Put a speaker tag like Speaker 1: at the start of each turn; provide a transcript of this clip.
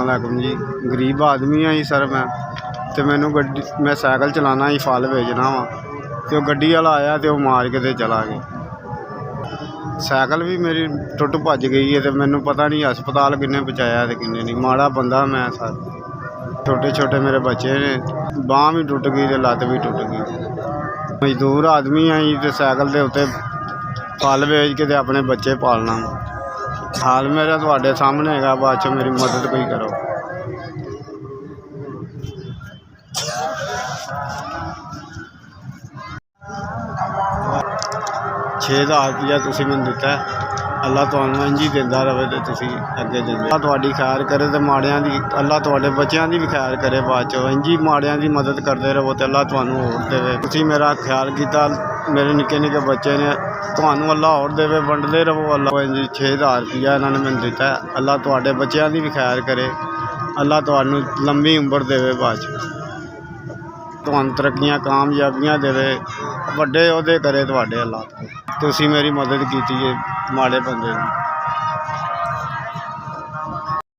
Speaker 1: वालेकुम जी, गरीब आदमी हाँ जी सर तो मैनू गड्डी मैं साइकिल चलाना ही फल बेचना वा तो गड्डी वाला आया तो मार के ते चला गया। साइकिल भी मेरी टुट भज गई है तो मैनू पता नहीं हस्पताल किन्ने पहुँचाया तो किन्ने नहीं। माड़ा बंदा मैं सर, छोटे छोटे मेरे बच्चे ने, बांह भी टुट गई तो लत्त भी टुट गई। मजदूर आदमी हाँ जी तो साइकिल के उत्ते फल बेच के ते अपने बच्चे पालना। हाल मेरा तुहाडे सामने है, बाद च मेरी मदद कोई करो। 6000 रुपया तुसीं मैनूं दिता है। अल्लाह तुहानूं इंज ही दिंदा रहे तो तुसीं अगे दिंदे। अल्लाह तुहाडी खैर करे तो माड़ियां दी, अल्लाह तुहाडे बच्चियां दी भी खैर करे। बाद च इंज ही माड़ियां दी मदद करते रहो तो अल्लाह तुहानूं होर देवे। तुसीं मेरा ख्याल कीता, मेरे निक्के निक्के बच्चे ने, तुहानूं अल्लाह होर देवे, वंडदे रहो। अल्लाह इंज 6000 रुपया इन्होंने मैनूं दिता है। अल्लाह तुहाडे बच्चियां दी भी खैर करे, अल्लाह तुहानूं लंबी उम्र देवे। बाद तुहानूं तरक्कियां कामयाबियां देवे, वड्डे ओहदे करे तुहाडे। अल्लाह तुसीं मेरी मदद कीती है माड़े बंदे दी।